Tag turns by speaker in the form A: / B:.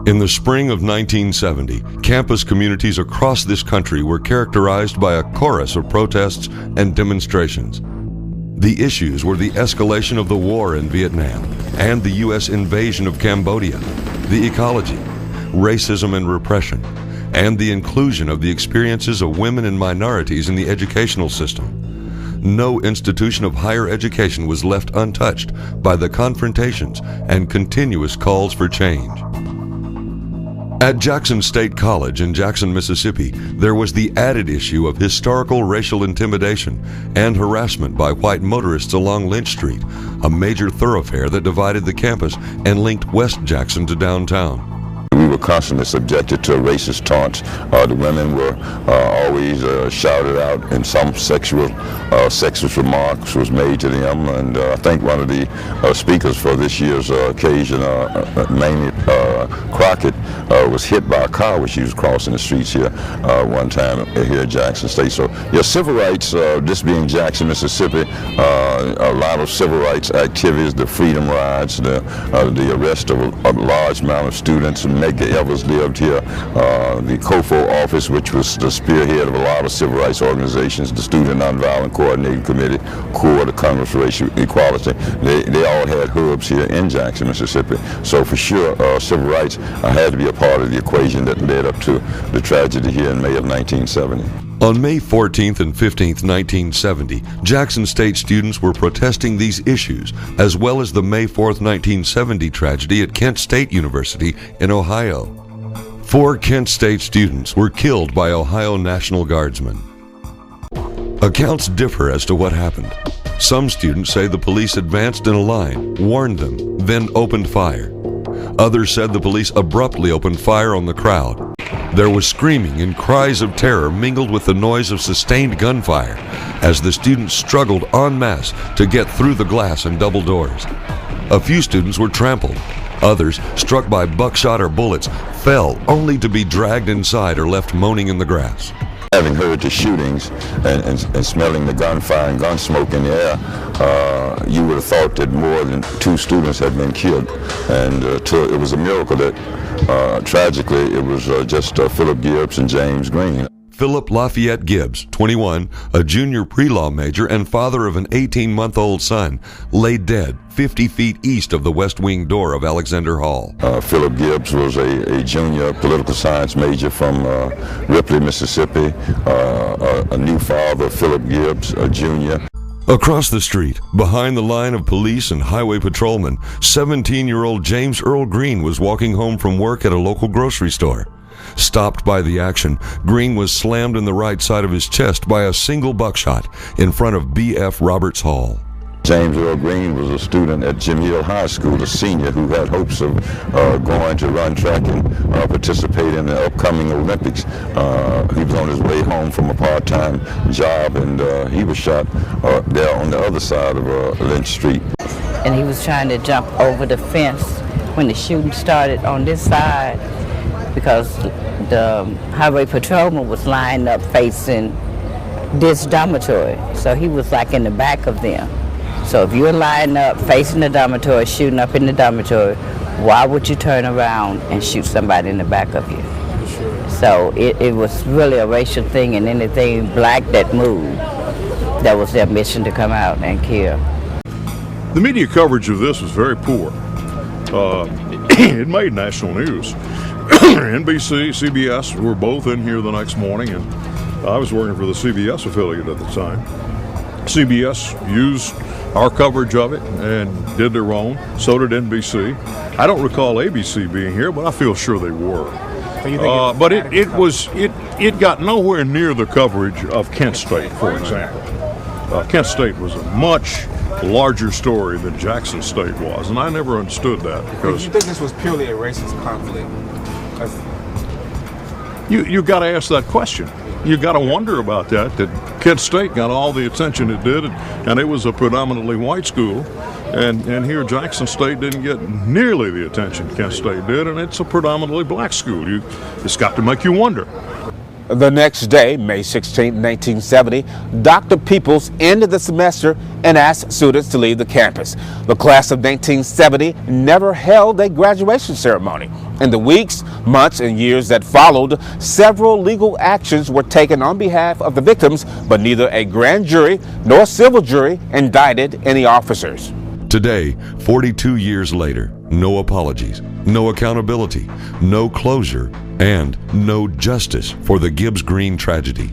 A: In the spring of 1970, campus communities across this country were characterized by a chorus of protests and demonstrations. The issues were the escalation of the war in Vietnam and the U.S. invasion of Cambodia, the ecology, racism and repression, and the inclusion of the experiences of women and minorities in the educational system. No institution of higher education was left untouched by the confrontations and continuous calls for change. At Jackson State College in Jackson, Mississippi, there was the added issue of historical racial intimidation and harassment by white motorists along Lynch Street, a major thoroughfare that divided the campus and linked West Jackson to downtown.
B: We were constantly subjected to racist taunts. The women were always shouted out, and some sexist remarks was made to them. And I think one of the speakers for this year's occasion, Mamie Crockett, was hit by a car when she was crossing the streets here one time here at Jackson State. So, yeah, civil rights, this being Jackson, Mississippi, a lot of civil rights activities, the freedom rides, the arrest of a large amount of students. Medgar Evers lived here. The COFO office, which was the spearhead of a lot of civil rights organizations, the Student Nonviolent Coordinating Committee, CORE, the Congress for Racial Equality, they all had hubs here in Jackson, Mississippi. So for sure, civil rights had to be a part of the equation that led up to the tragedy here in May of 1970.
A: On May 14th and 15th, 1970, Jackson State students were protesting these issues, as well as the May 4th, 1970 tragedy at Kent State University in Ohio. 4 Kent State students were killed by Ohio National Guardsmen. Accounts differ as to what happened. Some students say the police advanced in a line, warned them, then opened fire. Others said the police abruptly opened fire on the crowd. There was screaming and cries of terror mingled with the noise of sustained gunfire as the students struggled en masse to get through the glass and double doors. A few students were trampled. Others, struck by buckshot or bullets, fell only to be dragged inside or left moaning in the grass.
B: Having heard the shootings and smelling the gunfire and gun smoke in the air, you would have thought that more than 2 students had been killed. And it was a miracle that, tragically, it was just Philip Gibbs and James Green.
A: Philip Lafayette Gibbs, 21, a junior pre-law major and father of an 18-month-old son, lay dead 50 feet east of the west wing door of Alexander Hall.
B: Philip Gibbs was a junior political science major from Ripley, Mississippi. A new father, Philip Gibbs, a junior.
A: Across the street, behind the line of police and highway patrolmen, 17-year-old James Earl Green was walking home from work at a local grocery store. Stopped by the action, Green was slammed in the right side of his chest by a single buckshot in front of B.F. Roberts Hall.
B: James Earl Green was a student at Jim Hill High School, a senior who had hopes of going to run track and participate in the upcoming Olympics. He was on his way home from a part-time job, and he was shot there on the other side of Lynch Street.
C: And he was trying to jump over the fence when the shooting started on this side, because the highway patrolman was lined up facing this dormitory. So he was like in the back of them. So if you're lined up facing the dormitory, shooting up in the dormitory, why would you turn around and shoot somebody in the back of you? So it was really a racial thing, and anything black that moved, that was their mission to come out and kill.
D: The media coverage of this was very poor. It made national news. NBC, CBS were both in here the next morning, and I was working for the CBS affiliate at the time. CBS used our coverage of it and did their own. So did NBC. I don't recall ABC being here, but I feel sure they were. But it got nowhere near the coverage of Kent State, for example. Kent State was a much larger story than Jackson State was, and I never understood that, because
E: you think this was purely a racist conflict?
D: You got to ask that question. You got to wonder about that Kent State got all the attention it did, and it was a predominantly white school, and here Jackson State didn't get nearly the attention Kent State did, and it's a predominantly black school. It's got to make you wonder.
F: The next day, May 16, 1970, Dr. Peoples ended the semester and asked students to leave the campus. The class of 1970 never held a graduation ceremony. In the weeks, months, and years that followed, several legal actions were taken on behalf of the victims, but neither a grand jury nor a civil jury indicted any officers.
A: Today, 42 years later, no apologies, no accountability, no closure, and no justice for the Gibbs Green tragedy.